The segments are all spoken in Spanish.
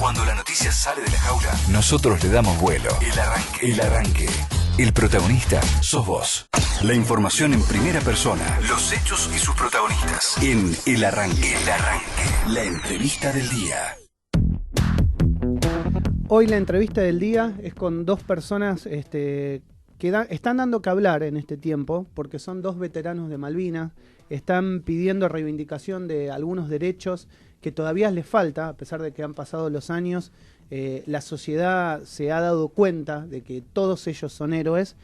Cuando la noticia sale de la jaula, nosotros le damos vuelo. El arranque. El arranque. El protagonista sos vos. La información en primera persona. Los hechos y sus protagonistas. En El Arranque. El Arranque. La entrevista del día. Hoy la entrevista del día es con dos personas que están dando que hablar en este tiempo, porque son dos veteranos de Malvinas, están pidiendo reivindicación de algunos derechos que todavía les falta, a pesar de que han pasado los años. La sociedad se ha dado cuenta de que todos ellos son héroes,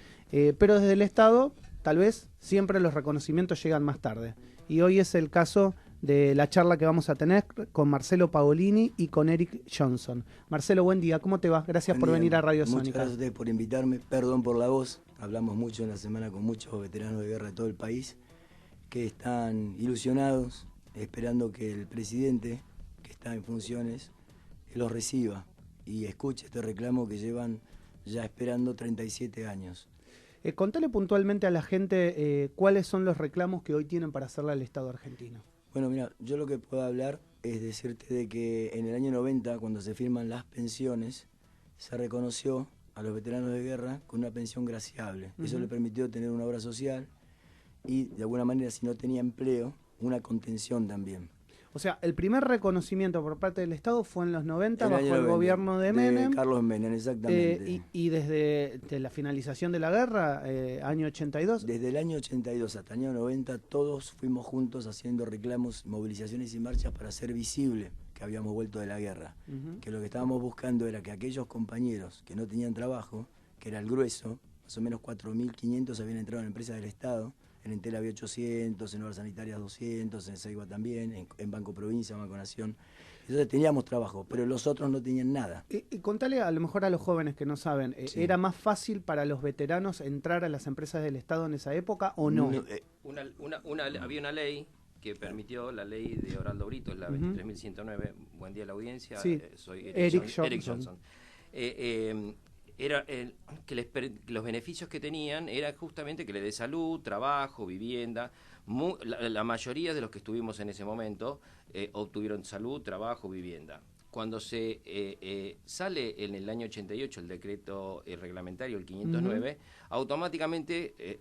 pero desde el Estado tal vez siempre los reconocimientos llegan más tarde. Y hoy es el caso de la charla que vamos a tener con Marcelo Paolini y con Eric Johnson. Marcelo, buen día, ¿cómo te va? Gracias por venir a Radio Sónica. Muchas gracias a ustedes por invitarme, perdón por la voz, hablamos mucho en la semana con muchos veteranos de guerra de todo el país que están ilusionados, esperando que el presidente, que está en funciones, los reciba y escuche este reclamo que llevan ya esperando 37 años. Contale puntualmente a la gente cuáles son los reclamos que hoy tienen para hacerle al Estado argentino. Bueno, mira, yo lo que puedo hablar es decirte de que en el año 90, cuando se firman las pensiones, se reconoció a los veteranos de guerra con una pensión graciable. Eso le permitió tener una obra social y, de alguna manera, si no tenía empleo, una contención también. O sea, el primer reconocimiento por parte del Estado fue en los 90, bajo el gobierno de Menem. Carlos Menem, exactamente. Y desde la finalización de la guerra, año 82. Desde el año 82 hasta el año 90, todos fuimos juntos haciendo reclamos, movilizaciones y marchas para hacer visible que habíamos vuelto de la guerra. Que lo que estábamos buscando era que aquellos compañeros que no tenían trabajo, que era el grueso, más o menos 4.500 habían entrado en empresas del Estado. En Entel había 800, en Obras Sanitarias 200, en Ceiba también, en Banco Provincia, Banco Nación. Entonces teníamos trabajo, pero los otros no tenían nada. Y contale a lo mejor a los jóvenes que no saben, sí. ¿Era más fácil para los veteranos entrar a las empresas del Estado en esa época o no? Había una ley que permitió, la ley de Oraldo Brito, la 23.109, buen día a la audiencia, sí. Soy Eric Johnson. Era que los beneficios que tenían era justamente que le dé salud, trabajo, vivienda. La mayoría de los que estuvimos en ese momento obtuvieron salud, trabajo, vivienda. Cuando se sale en el año 88 el decreto reglamentario, el 509, automáticamente,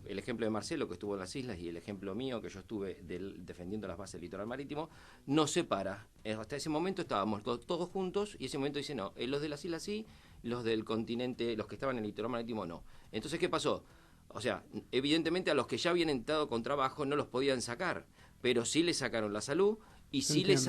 el ejemplo de Marcelo, que estuvo en las islas, y el ejemplo mío, que yo estuve defendiendo las bases del litoral marítimo, nos separa. Hasta ese momento estábamos todos juntos, y ese momento dice, no, los de las islas sí, los del continente, los que estaban en el litoral marítimo no. Entonces, ¿qué pasó? O sea, evidentemente a los que ya habían entrado con trabajo no los podían sacar, pero sí les sacaron la salud y sí les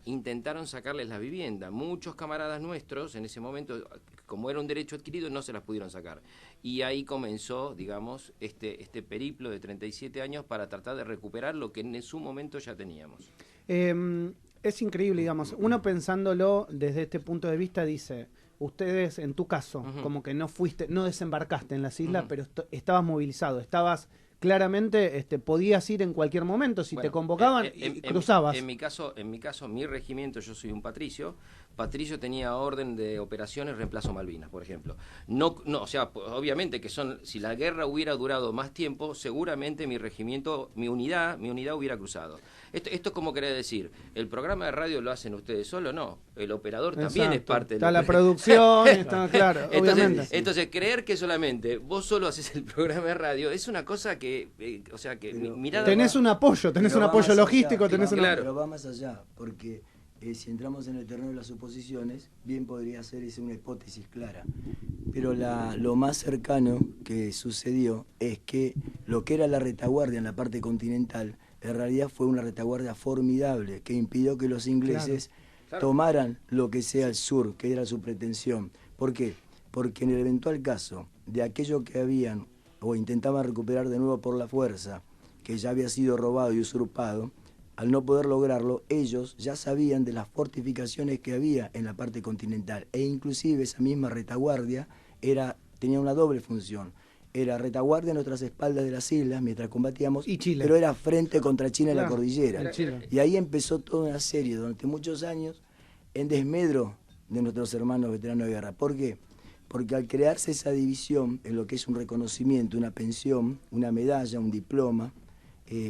intentaron sacarles la vivienda. Muchos camaradas nuestros en ese momento, como era un derecho adquirido, no se las pudieron sacar. Y ahí comenzó, digamos, este periplo de 37 años para tratar de recuperar lo que en su momento ya teníamos. Es increíble, digamos, uno pensándolo desde este punto de vista dice, ustedes en tu caso, como que no desembarcaste en las islas, pero estabas movilizado, estabas claramente, podías ir en cualquier momento, si te convocaban y cruzabas. En mi caso, mi regimiento, yo soy un Patricio tenía orden de operaciones reemplazo Malvinas, por ejemplo. No, o sea, obviamente que si la guerra hubiera durado más tiempo, seguramente mi regimiento, mi unidad hubiera cruzado. Esto es como querer decir, el programa de radio lo hacen ustedes solo, no, el operador también es parte de está la producción, está claro, obviamente. Entonces, creer que solamente vos solo haces el programa de radio es una cosa que, o sea, que pero, mirada... Tenés un apoyo logístico, Pero va más allá, porque si entramos en el terreno de las suposiciones, bien podría ser una hipótesis clara. Pero lo más cercano que sucedió es que lo que era la retaguardia en la parte continental, en realidad fue una retaguardia formidable que impidió que los ingleses tomaran lo que sea el sur, que era su pretensión. ¿Por qué? Porque en el eventual caso de aquello que habían o intentaban recuperar de nuevo por la fuerza, que ya había sido robado y usurpado, al no poder lograrlo, ellos ya sabían de las fortificaciones que había en la parte continental, e inclusive esa misma retaguardia tenía una doble función. Era retaguardia en nuestras espaldas de las islas mientras combatíamos, y Chile. Pero era frente contra China en la cordillera. Y ahí empezó toda una serie durante muchos años en desmedro de nuestros hermanos veteranos de guerra. ¿Por qué? Porque al crearse esa división en lo que es un reconocimiento, una pensión, una medalla, un diploma,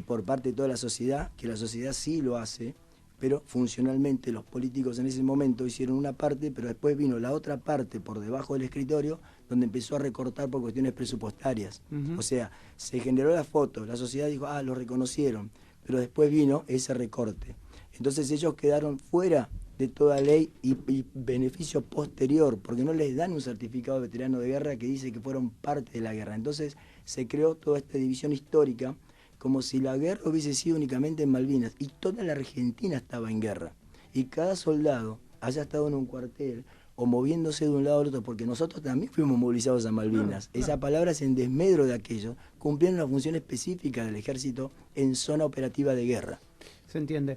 por parte de toda la sociedad, que la sociedad sí lo hace, pero funcionalmente los políticos en ese momento hicieron una parte, pero después vino la otra parte por debajo del escritorio, donde empezó a recortar por cuestiones presupuestarias. O sea, se generó la foto, la sociedad dijo, lo reconocieron, pero después vino ese recorte. Entonces ellos quedaron fuera de toda ley y beneficio posterior, porque no les dan un certificado de veterano de guerra que dice que fueron parte de la guerra. Entonces se creó toda esta división histórica, como si la guerra hubiese sido únicamente en Malvinas, y toda la Argentina estaba en guerra. Y cada soldado haya estado en un cuartel o moviéndose de un lado al otro, porque nosotros también fuimos movilizados a Malvinas. Esa palabra es en desmedro de aquello, cumplieron una función específica del ejército en zona operativa de guerra. Se entiende.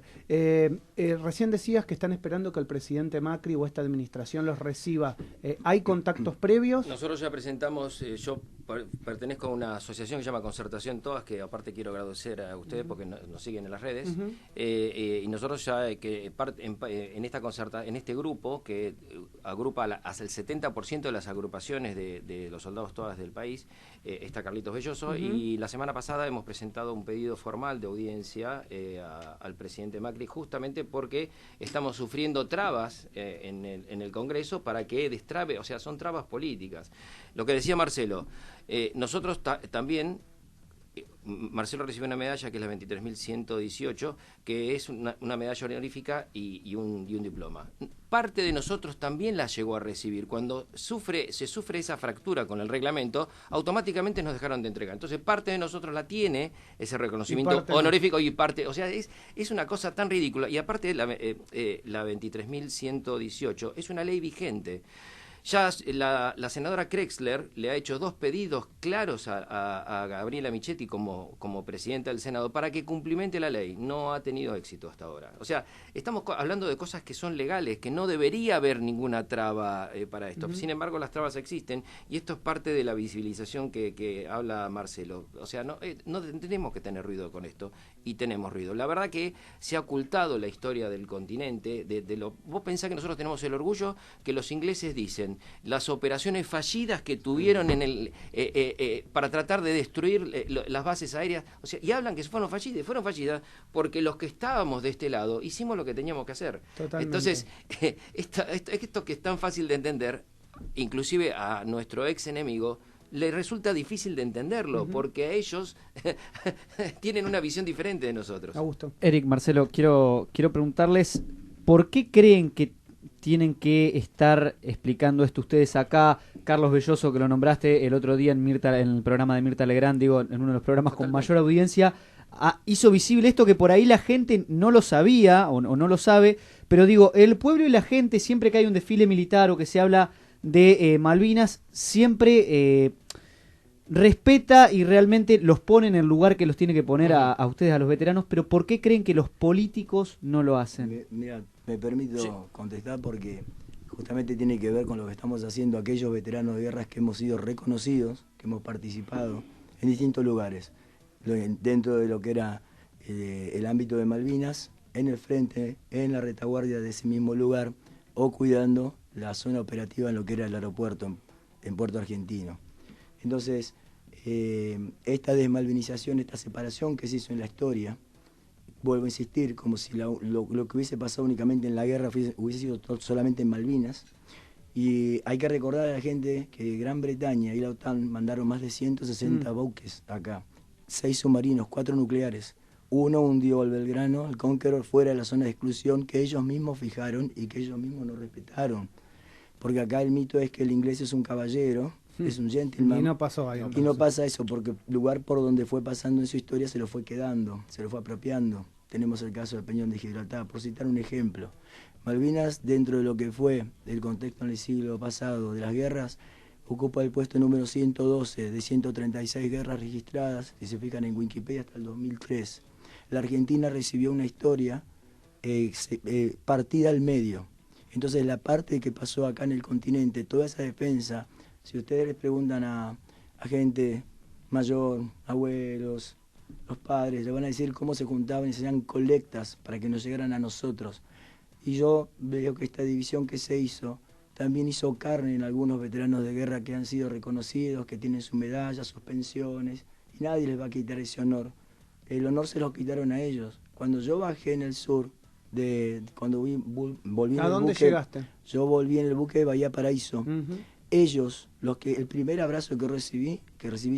Recién decías que están esperando que el presidente Macri o esta administración los reciba. ¿Hay contactos previos? Nosotros ya presentamos, yo pertenezco a una asociación que se llama Concertación Todas, que aparte quiero agradecer a ustedes porque nos siguen en las redes, y nosotros ya en este grupo que agrupa hasta el 70% de las agrupaciones de los soldados todas del país, está Carlitos Belloso, y la semana pasada hemos presentado un pedido formal de audiencia al presidente Macri, justamente porque estamos sufriendo trabas en el Congreso para que destrabe, o sea, son trabas políticas. Lo que decía Marcelo, nosotros también, Marcelo recibió una medalla que es la 23.118, que es una medalla honorífica y un diploma. Parte de nosotros también la llegó a recibir. Cuando se sufre esa fractura con el reglamento, automáticamente nos dejaron de entregar. Entonces parte de nosotros la tiene, ese reconocimiento honorífico, y parte, o sea, es una cosa tan ridícula. Y aparte la 23.118 es una ley vigente. Ya la senadora Krexler le ha hecho 2 pedidos claros a Gabriela Michetti como presidenta del Senado para que cumplimente la ley. No ha tenido éxito hasta ahora. O sea, estamos hablando de cosas que son legales, que no debería haber ninguna traba para esto. Sin embargo, las trabas existen, y esto es parte de la visibilización que habla Marcelo. O sea, no tenemos que tener ruido con esto, y tenemos ruido. La verdad que se ha ocultado la historia del continente. Vos pensás que nosotros tenemos el orgullo que los ingleses dicen las operaciones fallidas que tuvieron para tratar de destruir las bases aéreas, o sea, y hablan que fueron fallidas porque los que estábamos de este lado hicimos lo que teníamos que hacer. Totalmente. Entonces, esto que es tan fácil de entender, inclusive a nuestro ex enemigo le resulta difícil de entenderlo, porque ellos tienen una visión diferente de nosotros. Augusto. Eric, Marcelo, quiero preguntarles, ¿por qué creen que tienen que estar explicando esto ustedes acá? Carlos Belloso, que lo nombraste el otro día en el programa de Mirta Legrand, digo, en uno de los programas con mayor audiencia, hizo visible esto que por ahí la gente no lo sabía o no lo sabe, pero digo, el pueblo y la gente, siempre que hay un desfile militar o que se habla de Malvinas, siempre respeta y realmente los pone en el lugar que los tiene que poner a ustedes, a los veteranos. Pero ¿por qué creen que los políticos no lo hacen? Mira, me permito contestar porque justamente tiene que ver con lo que estamos haciendo aquellos veteranos de guerras que hemos sido reconocidos, que hemos participado en distintos lugares, dentro de lo que era el ámbito de Malvinas, en el frente, en la retaguardia de ese mismo lugar, o cuidando la zona operativa en lo que era el aeropuerto en Puerto Argentino. Entonces, esta desmalvinización, esta separación que se hizo en la historia, vuelvo a insistir, como si lo que hubiese pasado únicamente en la guerra hubiese sido solamente en Malvinas. Y hay que recordar a la gente que Gran Bretaña y la OTAN mandaron más de 160 buques acá, 6 submarinos, 4 nucleares. Uno hundió al Belgrano, el Conqueror, fuera de la zona de exclusión que ellos mismos fijaron y que ellos mismos no respetaron. Porque acá el mito es que el inglés es un caballero, es un gentleman. Y no pasó ahí. Y no pasa eso, porque el lugar por donde fue pasando en su historia se lo fue quedando, se lo fue apropiando. Tenemos el caso del Peñón de Gibraltar, por citar un ejemplo. Malvinas, dentro de lo que fue el contexto en el siglo pasado de las guerras, ocupa el puesto número 112 de 136 guerras registradas, si se fijan en Wikipedia, hasta el 2003. La Argentina recibió una historia partida al medio. Entonces la parte que pasó acá en el continente, toda esa defensa, si ustedes les preguntan a gente mayor, abuelos, los padres, le van a decir cómo se juntaban y se hacían colectas para que nos llegaran a nosotros. Y yo veo que esta división que se hizo también hizo carne en algunos veteranos de guerra que han sido reconocidos, que tienen su medalla, sus pensiones, y nadie les va a quitar ese honor. El honor se lo quitaron a ellos. Cuando yo bajé en el sur cuando volví en ¿A el dónde buque. llegaste? Yo volví en el buque de Bahía Paraíso. Ujú. Ellos, el primer abrazo que recibí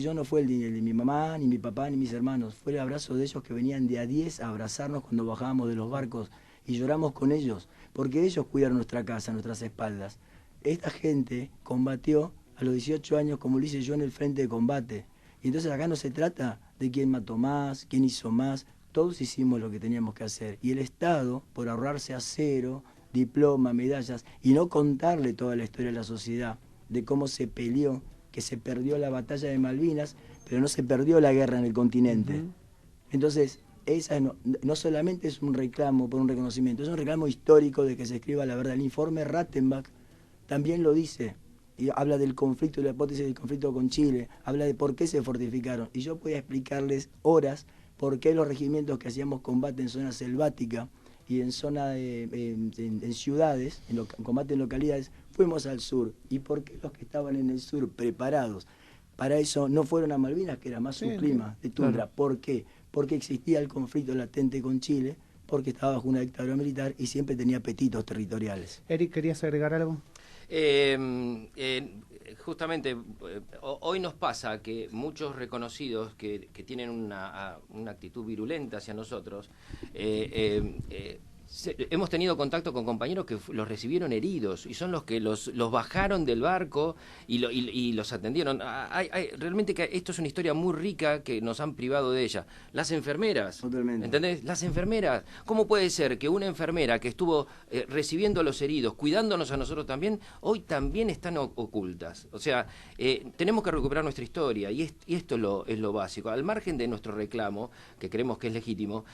yo no fue el de mi mamá, ni mi papá, ni mis hermanos. Fue el abrazo de ellos que venían de a 10 a abrazarnos cuando bajábamos de los barcos. Y lloramos con ellos, porque ellos cuidaron nuestra casa, nuestras espaldas. Esta gente combatió a los 18 años, como lo hice yo, en el frente de combate. Y entonces acá no se trata de quién mató más, quién hizo más. Todos hicimos lo que teníamos que hacer. Y el Estado, por ahorrarse acero, diploma, medallas, y no contarle toda la historia de la sociedad, de cómo se peleó, que se perdió la batalla de Malvinas, pero no se perdió la guerra en el continente. Entonces, esa no solamente es un reclamo por un reconocimiento, es un reclamo histórico de que se escriba la verdad. El informe Rattenbach también lo dice, y habla del conflicto, la hipótesis del conflicto con Chile, habla de por qué se fortificaron. Y yo voy a explicarles horas por qué los regimientos que hacíamos combate en zona selvática y en zona en ciudades, combate en localidades, fuimos al sur. ¿Y por qué los que estaban en el sur preparados para eso no fueron a Malvinas, que era más su clima de tundra? Claro. ¿Por qué? Porque existía el conflicto latente con Chile, porque estaba bajo una dictadura militar y siempre tenía apetitos territoriales. Eric, ¿querías agregar algo? Justamente hoy nos pasa que muchos reconocidos que tienen una actitud virulenta hacia nosotros, hemos tenido contacto con compañeros que los recibieron heridos y son los que los bajaron del barco y los atendieron. Realmente que esto es una historia muy rica que nos han privado de ella. Las enfermeras, totalmente. ¿Entendés? Las enfermeras. ¿Cómo puede ser que una enfermera que estuvo recibiendo a los heridos, cuidándonos a nosotros también, hoy también están ocultas? O sea, tenemos que recuperar nuestra historia y esto es lo básico. Al margen de nuestro reclamo, que creemos que es legítimo,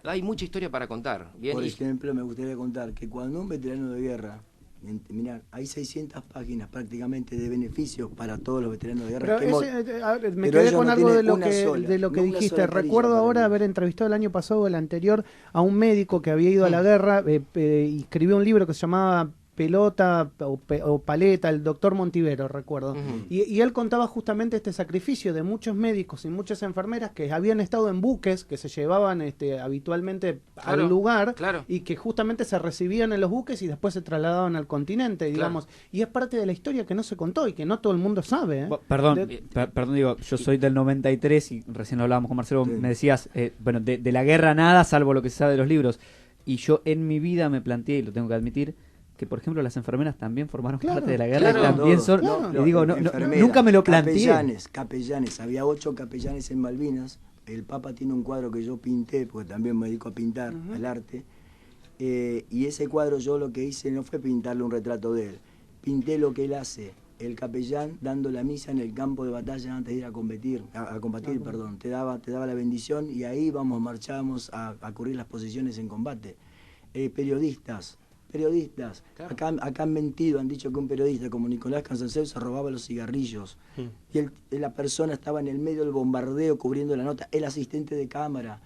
hay mucha historia para contar. Bien, por ejemplo, me gustaría contar que cuando un veterano de guerra, mirá, hay 600 páginas prácticamente de beneficios para todos los veteranos de guerra. Me quedé con algo de lo que dijiste. Recuerdo ahora haber entrevistado el año pasado o el anterior a un médico que había ido a la guerra y escribió un libro que se llamaba Pelota o Paleta, el doctor Montivero, recuerdo. Y él contaba justamente este sacrificio de muchos médicos y muchas enfermeras que habían estado en buques que se llevaban habitualmente al lugar y que justamente se recibían en los buques y después se trasladaban al continente, digamos. Y es parte de la historia que no se contó y que no todo el mundo sabe. Perdón, digo, yo soy del 93 y recién lo hablábamos con Marcelo, me decías, bueno, de la guerra nada, salvo lo que se sabe de los libros. Y yo en mi vida me planteé, y lo tengo que admitir, que por ejemplo las enfermeras también formaron parte de la guerra y también son, digo, nunca me lo planteé. Capellanes, había 8 capellanes en Malvinas. El Papa tiene un cuadro que yo pinté, porque también me dedico a pintar, al arte, y ese cuadro yo lo que hice no fue pintarle un retrato de él, pinté lo que él hace, el capellán dando la misa en el campo de batalla antes de ir a combatir, te daba la bendición y ahí marchábamos a cubrir las posiciones en combate. Periodistas, acá han mentido, han dicho que un periodista como Nicolás Cansanceu se robaba los cigarrillos y la persona estaba en el medio del bombardeo cubriendo la nota, el asistente de cámara,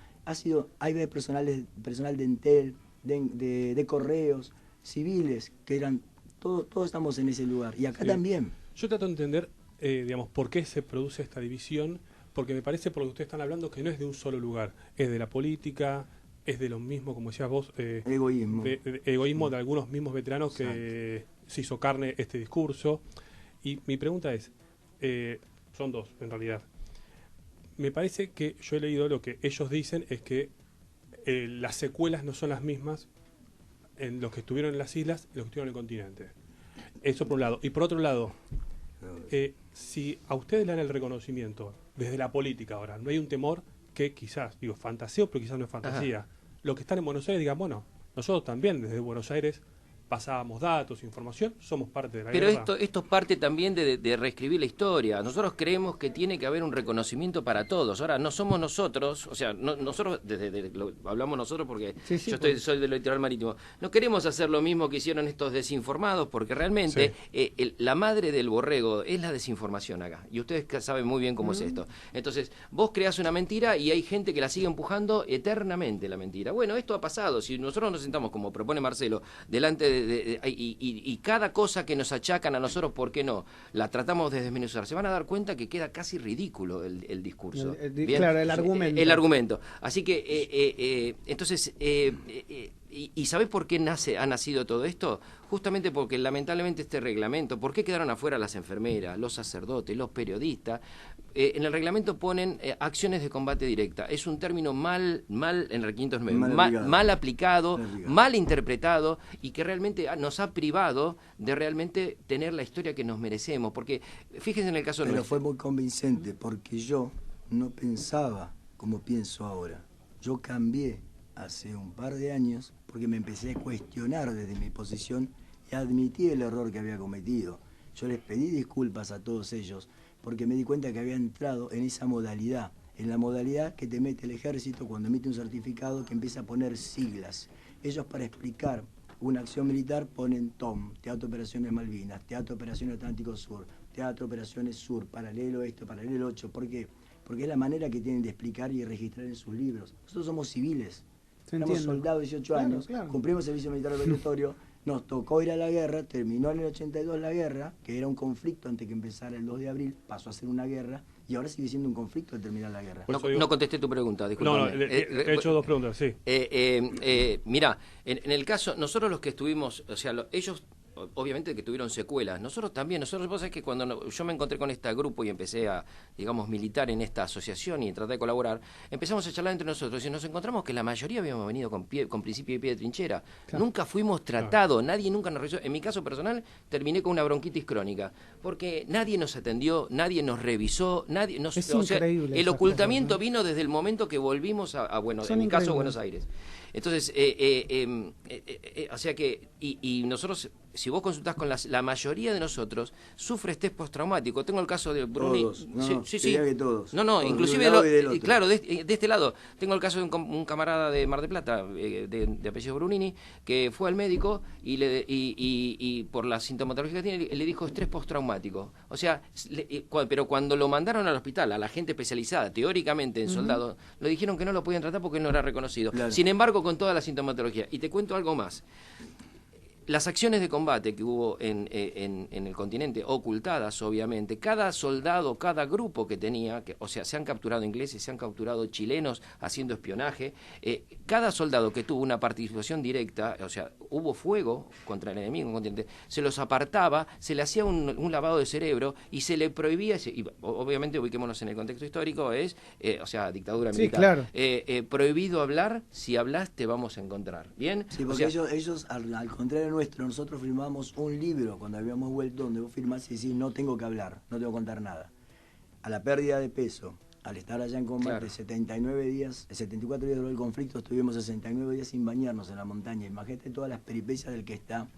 hay personal de Entel, de correos, civiles, que eran, todos estamos en ese lugar, y acá también. Yo trato de entender, por qué se produce esta división, porque me parece, por lo que ustedes están hablando, que no es de un solo lugar, es de la política, es de lo mismo, como decías vos, egoísmo. Egoísmo de algunos mismos veteranos que se hizo carne este discurso. Y mi pregunta es, son dos en realidad. Me parece que yo he leído lo que ellos dicen es que las secuelas no son las mismas en los que estuvieron en las islas y los que estuvieron en el continente. Eso por un lado. Y por otro lado, si a ustedes le dan el reconocimiento desde la política ahora, no hay un temor que quizás, fantaseo, pero quizás no es fantasía. Los que están en Buenos Aires digan, bueno, nosotros también desde Buenos Aires pasábamos datos, información, somos parte de la guerra. Pero esto es parte también de reescribir la historia. Nosotros creemos que tiene que haber un reconocimiento para todos. Ahora, no somos nosotros, o sea, nosotros, hablamos nosotros porque soy del litoral marítimo, no queremos hacer lo mismo que hicieron estos desinformados, porque realmente la madre del borrego es la desinformación acá. Y ustedes saben muy bien cómo es esto. Entonces, vos creás una mentira y hay gente que la sigue empujando eternamente la mentira. Bueno, esto ha pasado. Si nosotros nos sentamos, como propone Marcelo, delante y cada cosa que nos achacan a nosotros, ¿por qué no? La tratamos de desmenuzar. Se van a dar cuenta que queda casi ridículo el discurso. Claro, el argumento. El argumento. Así que, entonces, ¿y sabés por qué ha nacido todo esto? Justamente porque lamentablemente este reglamento, ¿por qué quedaron afuera las enfermeras, los sacerdotes, los periodistas? En el reglamento ponen acciones de combate directa. Es un término mal en el 509, mal aplicado, mal interpretado, y que realmente nos ha privado de realmente tener la historia que nos merecemos. Porque fíjense en el caso nuestro. Pero fue muy convincente, porque yo no pensaba como pienso ahora. Yo cambié hace un par de años porque me empecé a cuestionar desde mi posición y admití el error que había cometido. Yo les pedí disculpas a todos ellos porque me di cuenta que había entrado en esa modalidad, en la modalidad que te mete el ejército cuando emite un certificado que empieza a poner siglas. Ellos, para explicar una acción militar, ponen TOM, Teatro Operaciones Malvinas, Teatro Operaciones Atlántico Sur, Teatro Operaciones Sur, paralelo esto, paralelo 8. ¿Por qué? Porque es la manera que tienen de explicar y registrar en sus libros. Nosotros somos civiles, éramos soldados de 18 años, cumplimos servicio militar obligatorio, nos tocó ir a la guerra, terminó en el 82 la guerra, que era un conflicto antes que empezara el 2 de abril, pasó a ser una guerra, y ahora sigue siendo un conflicto al terminar la guerra. No contesté tu pregunta, disculpame. No, he hecho dos preguntas, sí. Mirá, en el caso, nosotros los que estuvimos, o sea, ellos obviamente que tuvieron secuelas, nosotros también, vos sabés que cuando yo me encontré con este grupo y empecé a, digamos, militar en esta asociación y tratar de colaborar, empezamos a charlar entre nosotros y nos encontramos que la mayoría habíamos venido con principio de pie de trinchera. Claro. Nunca fuimos tratados, nadie nunca nos revisó. En mi caso personal terminé con una bronquitis crónica, porque nadie nos atendió, nadie nos revisó, nadie nos... Es increíble. El ocultamiento vino desde el momento que volvimos bueno, en mi caso, Buenos Aires. Entonces, o sea que, y nosotros, si vos consultás con la mayoría de nosotros, sufre estrés postraumático. Tengo el caso de Bruni. Todos, sí. Que todos. No, todos, inclusive, claro, de este lado. Tengo el caso de un camarada de Mar del Plata, de apellido Brunini, que fue al médico y por la sintomatología que tiene, le dijo estrés postraumático. O sea, pero cuando lo mandaron al hospital, a la gente especializada, teóricamente en soldados, le dijeron que no lo podían tratar porque él no era reconocido. Claro. Sin embargo, con toda la sintomatología. Y te cuento algo más. Las acciones de combate que hubo en el continente, ocultadas obviamente, cada soldado, cada grupo que tenía, o sea, se han capturado ingleses, se han capturado chilenos haciendo espionaje, cada soldado que tuvo una participación directa, o sea, hubo fuego contra el enemigo en el continente, se los apartaba, se le hacía un lavado de cerebro y se le prohibía, y obviamente ubiquémonos en el contexto histórico, o sea, dictadura militar. Sí, claro. Prohibido hablar, si hablas te vamos a encontrar, ¿bien? Sí, porque ellos al contrario nosotros firmamos un libro cuando habíamos vuelto donde vos firmás y decís no tengo que hablar, no tengo que contar nada. A la pérdida de peso, al estar allá en combate, claro. 74 días duró el conflicto, estuvimos 69 días sin bañarnos en la montaña. Imagínate todas las peripecias del que está.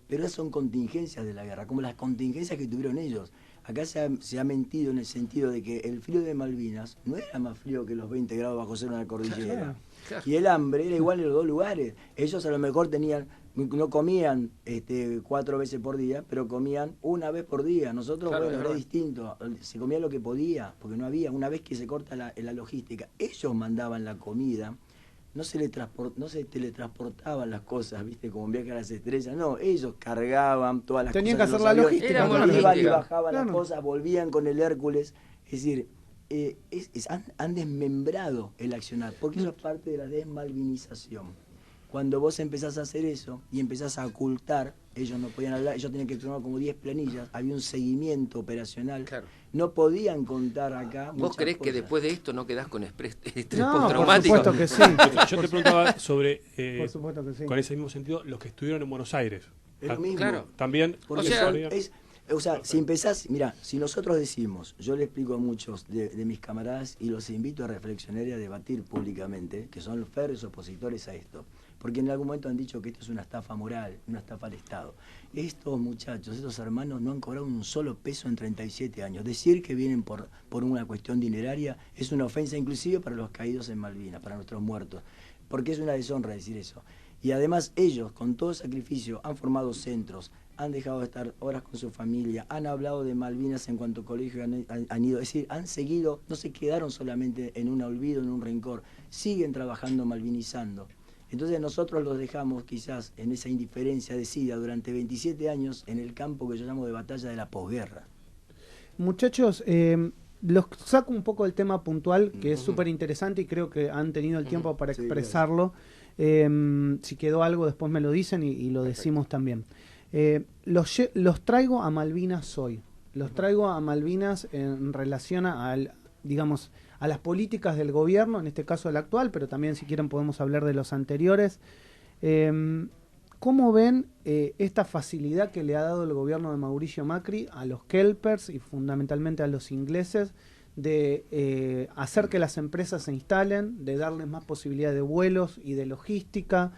Pero esas son contingencias de la guerra, como las contingencias que tuvieron ellos. Acá se ha mentido en el sentido de que el frío de Malvinas no era más frío que los 20 grados bajo cero en la cordillera. Claro. Y el hambre era igual en los dos lugares. Ellos a lo mejor no comían 4 veces por día, pero comían una vez por día. Nosotros, claro, bueno, era distinto. Se comía lo que podía, porque no había. Una vez que se corta la logística, ellos mandaban la comida. No se teletransportaban las cosas, ¿viste? Como un viaje a las estrellas. No, ellos cargaban todas las Tenían cosas. Tenían que hacer la logística. Iban y bajaban las cosas, volvían con el Hércules. Es decir, han desmembrado el accionar, porque eso es parte de la desmalvinización. Cuando vos empezás a hacer eso y empezás a ocultar, ellos no podían hablar, ellos tenían que firmar como 10 planillas, había un seguimiento operacional, claro. No podían contar acá. ¿Vos creés que después de esto no quedás con estrés postraumático? Por supuesto que sí. Yo te preguntaba sobre, por supuesto que sí. Con ese mismo sentido, los que estuvieron en Buenos Aires. Es lo mismo. Claro. También. O sea, si empezás, mirá, si nosotros decimos, yo le explico a muchos de mis camaradas y los invito a reflexionar y a debatir públicamente, que son los férreos opositores a esto, porque en algún momento han dicho que esto es una estafa moral, una estafa al Estado. Estos muchachos, estos hermanos no han cobrado un solo peso en 37 años. Decir que vienen por una cuestión dineraria es una ofensa inclusive para los caídos en Malvinas, para nuestros muertos, porque es una deshonra decir eso. Y además ellos, con todo sacrificio, han formado centros, han dejado de estar horas con su familia, han hablado de Malvinas en cuanto colegio han ido, es decir, han seguido, no se quedaron solamente en un olvido, en un rencor, siguen trabajando malvinizando. Entonces nosotros los dejamos quizás en esa indiferencia decida durante 27 años en el campo que yo llamo de batalla de la posguerra. Muchachos, los saco un poco del tema puntual, que es súper interesante y creo que han tenido el tiempo para expresarlo. Si quedó algo, después me lo dicen y lo decimos también. Los traigo a Malvinas hoy. Los traigo a Malvinas en relación digamos, a las políticas del gobierno, en este caso el actual, pero también si quieren podemos hablar de los anteriores. ¿Cómo ven esta facilidad que le ha dado el gobierno de Mauricio Macri a los kelpers y fundamentalmente a los ingleses de hacer que las empresas se instalen, de darles más posibilidad de vuelos y de logística?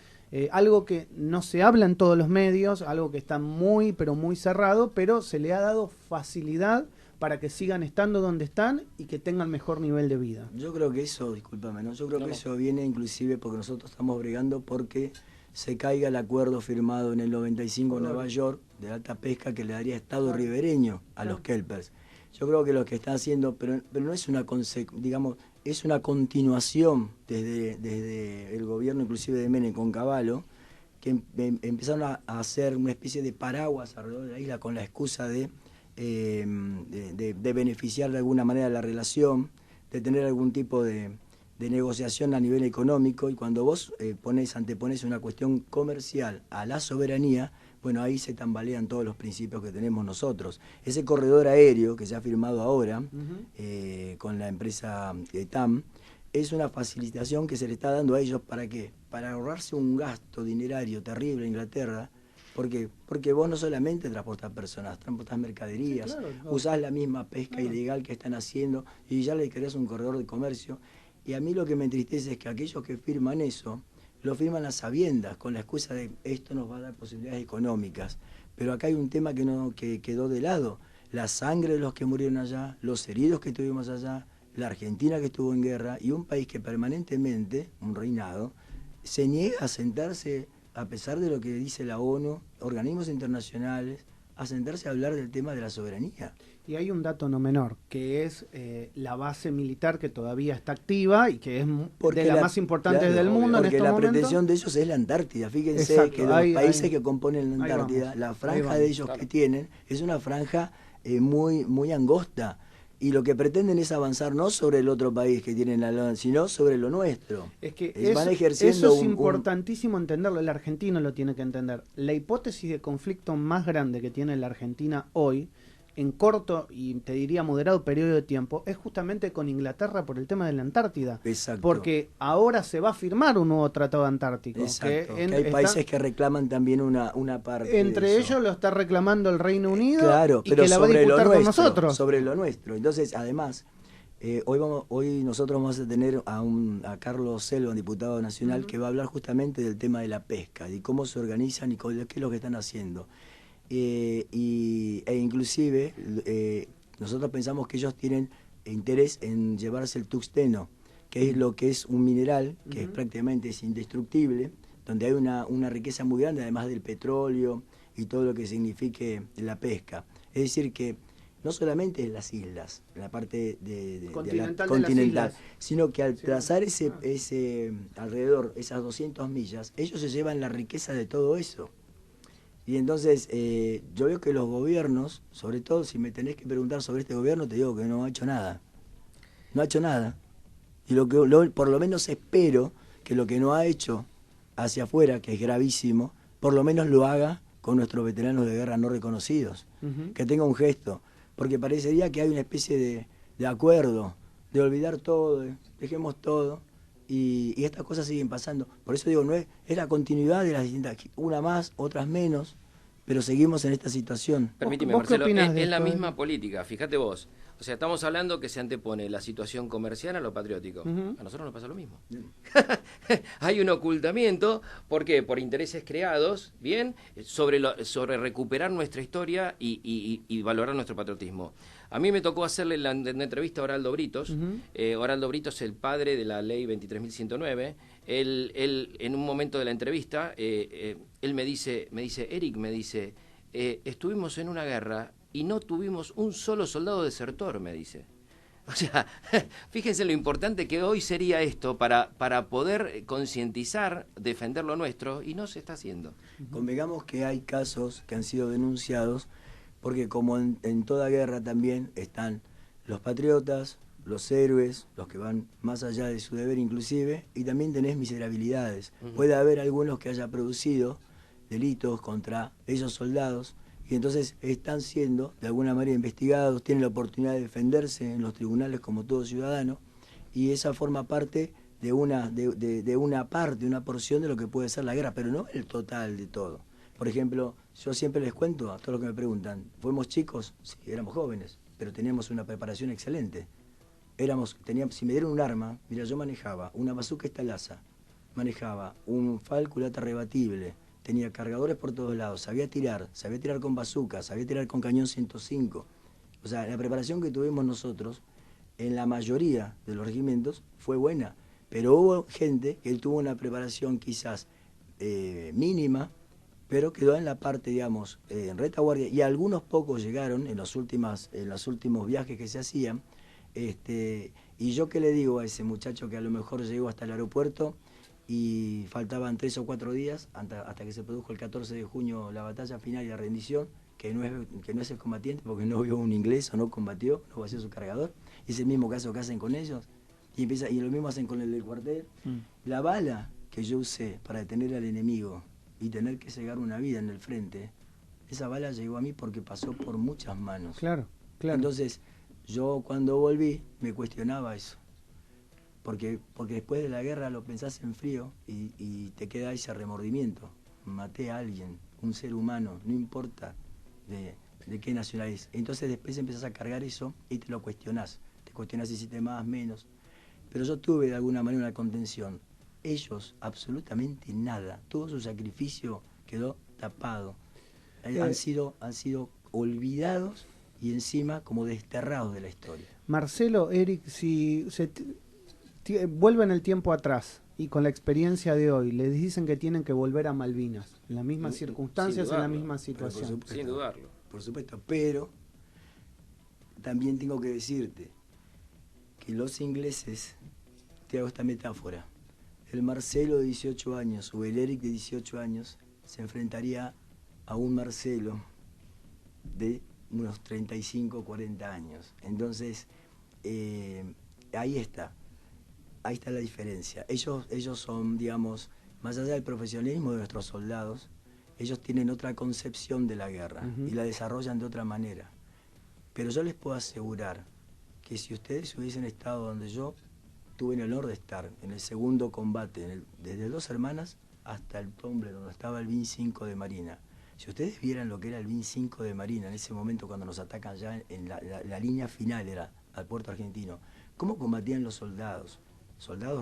Algo que no se habla en todos los medios, algo que está muy, pero muy cerrado, pero se le ha dado facilidad para que sigan estando donde están y que tengan mejor nivel de vida. Yo creo que eso, discúlpame, ¿no? Yo creo que eso viene inclusive porque nosotros estamos bregando porque se caiga el acuerdo firmado en el 95 en Nueva York de alta pesca que le daría estado ribereño a los kelpers. Yo creo que lo que está haciendo, pero no es una digamos, es una continuación desde el gobierno inclusive de Menem con Cavallo, que empezaron a hacer una especie de paraguas alrededor de la isla con la excusa de beneficiar de alguna manera la relación, de tener algún tipo de negociación a nivel económico, y cuando vos antepones una cuestión comercial a la soberanía, bueno, ahí se tambalean todos los principios que tenemos nosotros. Ese corredor aéreo que se ha firmado ahora con la empresa TAM es una facilitación que se le está dando a ellos. ¿Para qué? Para ahorrarse un gasto dinerario terrible en Inglaterra. ¿Por qué? Porque vos no solamente transportás personas, transportás mercaderías, Sí, claro, usás la misma pesca ilegal que están haciendo y ya le querés un corredor de comercio. Y a mí lo que me entristece es que aquellos que firman eso, lo firman a sabiendas, con la excusa de esto nos va a dar posibilidades económicas. Pero acá hay un tema que quedó de lado. La sangre de los que murieron allá, los heridos que tuvimos allá, la Argentina que estuvo en guerra y un país que permanentemente, un reinado, se niega a sentarse, a pesar de lo que dice la ONU, organismos internacionales, a sentarse a hablar del tema de la soberanía. Y hay un dato no menor, que es la base militar que todavía está activa y que es de las más importantes del mundo en estos momentos. Porque la pretensión de ellos es la Antártida. Fíjense. Exacto, que los países que componen la Antártida, la franja de ellos que tienen, es una franja muy, muy angosta. Y lo que pretenden es avanzar no sobre el otro país que tienen la lona, sino sobre lo nuestro. Es que van ejerciendo eso es importantísimo entenderlo, el argentino lo tiene que entender. La hipótesis de conflicto más grande que tiene la Argentina hoy, en corto y te diría moderado periodo de tiempo, es justamente con Inglaterra por el tema de la Antártida. Exacto. Porque ahora se va a firmar un nuevo tratado antártico. Exacto. Que hay países que reclaman también una parte entre de eso. Ellos lo está reclamando el Reino Unido, claro, y pero que la va a disputar con nosotros. Sobre lo nuestro. Entonces, además, hoy nosotros vamos a tener a Carlos Selva, un diputado nacional, que va a hablar justamente del tema de la pesca, de cómo se organizan y qué es lo que están haciendo. Inclusive nosotros pensamos que ellos tienen interés en llevarse el tuxteno, que es lo que es un mineral que es prácticamente indestructible, donde hay una riqueza muy grande, además del petróleo y todo lo que signifique la pesca. Es decir, que no solamente en las islas, en la parte continental, sino que al trazar ese alrededor, esas 200 millas, ellos se llevan la riqueza de todo eso. Y entonces yo veo que los gobiernos, sobre todo si me tenés que preguntar sobre este gobierno, te digo que no ha hecho nada. No ha hecho nada. Y por lo menos espero que lo que no ha hecho hacia afuera, que es gravísimo, por lo menos lo haga con nuestros veteranos de guerra no reconocidos. Que tenga un gesto. Porque parecería que hay una especie de acuerdo, de olvidar todo, dejemos todo. Y estas cosas siguen pasando. Por eso digo, no es la continuidad de las distintas, una más, otras menos, pero seguimos en esta situación. Permíteme, Marcelo, es la misma política, fíjate vos. O sea, estamos hablando que se antepone la situación comercial a lo patriótico. A nosotros nos pasa lo mismo. Hay un ocultamiento, ¿por qué? Por intereses creados, ¿bien? Sobre recuperar nuestra historia y valorar nuestro patriotismo. A mí me tocó hacerle la entrevista a Oraldo Britos. Oraldo Britos es el padre de la ley 23.109. Él en un momento de la entrevista, él me dice, Eric, estuvimos en una guerra y no tuvimos un solo soldado desertor, me dice. O sea, fíjense lo importante que hoy sería esto para poder concientizar, defender lo nuestro, y no se está haciendo. Convengamos que hay casos que han sido denunciados, porque como en toda guerra también están los patriotas, los héroes, los que van más allá de su deber inclusive, y también tenés miserabilidades. Puede haber algunos que haya producido delitos contra esos soldados, y entonces están siendo de alguna manera investigados, tienen la oportunidad de defenderse en los tribunales como todo ciudadano, y esa forma parte de una parte, una porción de lo que puede ser la guerra, pero no el total de todo. Por ejemplo, yo siempre les cuento a todos los que me preguntan, ¿fuimos chicos? Sí, éramos jóvenes, pero teníamos una preparación excelente. Si me dieron un arma, mira, yo manejaba una bazooka Estalaza, manejaba un FAL culata rebatible, tenía cargadores por todos lados, sabía tirar con bazooka, sabía tirar con cañón 105. O sea, la preparación que tuvimos nosotros, en la mayoría de los regimientos, fue buena. Pero hubo gente que tuvo una preparación quizás mínima, pero quedó en la parte, digamos, en retaguardia, y algunos pocos llegaron en los últimos viajes que se hacían. Y yo qué le digo a ese muchacho que a lo mejor llegó hasta el aeropuerto y faltaban 3 o 4 días hasta que se produjo el 14 de junio la batalla final y la rendición, que no es el combatiente porque no vio un inglés o no combatió, no vació su cargador, y es el mismo caso que hacen con ellos, y lo mismo hacen con el del cuartel. La bala que yo usé para detener al enemigo y tener que cegar una vida en el frente, esa bala llegó a mí porque pasó por muchas manos. Claro, claro. Entonces, yo cuando volví me cuestionaba eso. Porque después de la guerra lo pensás en frío y te queda ese remordimiento. Maté a alguien, un ser humano, no importa de qué nacionalidad es. Entonces después empezás a cargar eso y te lo cuestionás. Te cuestionás si hiciste más, menos. Pero yo tuve de alguna manera una contención. Ellos, absolutamente nada. Todo su sacrificio quedó tapado. Han sido olvidados y encima como desterrados de la historia. Marcelo, Eric, si vuelven el tiempo atrás y con la experiencia de hoy les dicen que tienen que volver a Malvinas, en las mismas circunstancias, en la misma situación. Sin dudarlo. Por supuesto, pero también tengo que decirte que los ingleses, te hago esta metáfora, el Marcelo de 18 años o el Eric de 18 años se enfrentaría a un Marcelo de unos 35 o 40 años. Entonces, ahí está la diferencia. Ellos son, digamos, más allá del profesionalismo de nuestros soldados, ellos tienen otra concepción de la guerra y la desarrollan de otra manera. Pero yo les puedo asegurar que si ustedes hubiesen estado donde yo tuve el honor de estar, en el segundo combate, desde Dos Hermanas hasta el Tomble, donde estaba el BIN 5 de Marina, si ustedes vieran lo que era el BIN 5 de Marina en ese momento cuando nos atacan ya en la línea final, era al puerto argentino, cómo combatían los soldados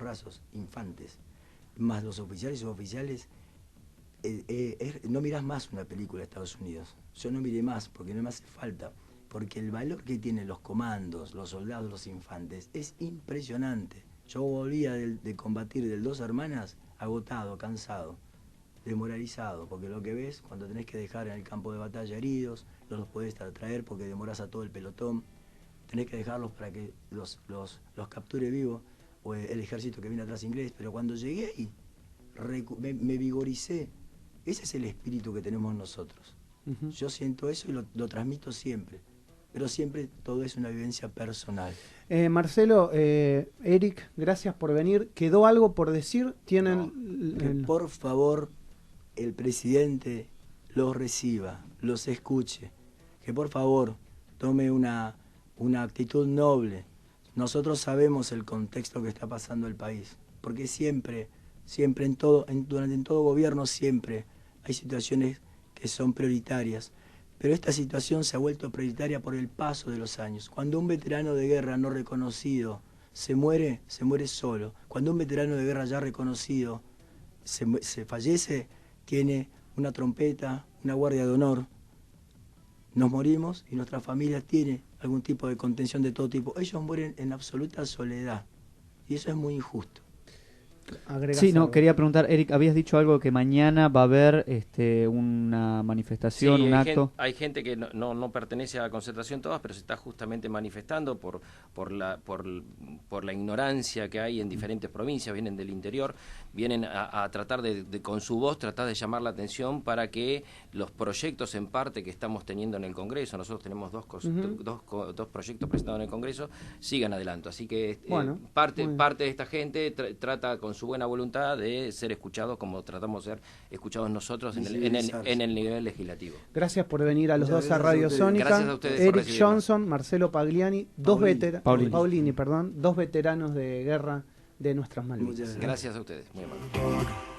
rasos, infantes, más los oficiales y suboficiales, no mirás más una película de Estados Unidos. Yo no miré más porque no me hace falta, porque el valor que tienen los comandos, los soldados, los infantes, es impresionante. Yo volvía de combatir del Dos Hermanas agotado, cansado, demoralizado, porque lo que ves cuando tenés que dejar en el campo de batalla heridos, no los podés traer porque demorás a todo el pelotón, tenés que dejarlos para que los capture vivos, o el ejército que viene atrás inglés. Pero cuando llegué ahí, me vigoricé. Ese es el espíritu que tenemos nosotros. Yo siento eso y lo transmito siempre, pero siempre todo es una vivencia personal. Marcelo, Eric, gracias por venir. ¿Quedó algo por decir? ¿Tienen por favor el presidente los reciba, los escuche, que por favor tome una actitud noble. Nosotros sabemos el contexto que está pasando el país, porque siempre en todo gobierno siempre hay situaciones que son prioritarias, pero esta situación se ha vuelto prioritaria por el paso de los años. Cuando un veterano de guerra no reconocido se muere solo. Cuando un veterano de guerra ya reconocido se fallece, tiene una trompeta, una guardia de honor. Nos morimos y nuestra familia tiene algún tipo de contención de todo tipo. Ellos mueren en absoluta soledad y eso es muy injusto. agregás Sí, no, algo. quería preguntar, Eric, habías dicho algo que mañana va a haber una manifestación, Sí, un acto. Hay gente que no pertenece a la concentración todas, pero se está justamente manifestando por la ignorancia que hay en diferentes provincias, vienen del interior, vienen a tratar con su voz, tratar de llamar la atención para que los proyectos en parte que estamos teniendo en el Congreso, nosotros tenemos dos proyectos presentados en el Congreso, sigan adelante. Así que Bueno, parte de esta gente trata con su buena voluntad de ser escuchados como tratamos de ser escuchados nosotros en el nivel legislativo. Gracias por venir a los Muchas dos a gracias a Radio ustedes. Sónica. Gracias a ustedes por Eric recibirnos. Johnson, Marcelo Pagliani, Paulini, dos veteranos de guerra de nuestras Malvinas. Muchas gracias. Gracias a ustedes. Muy amable.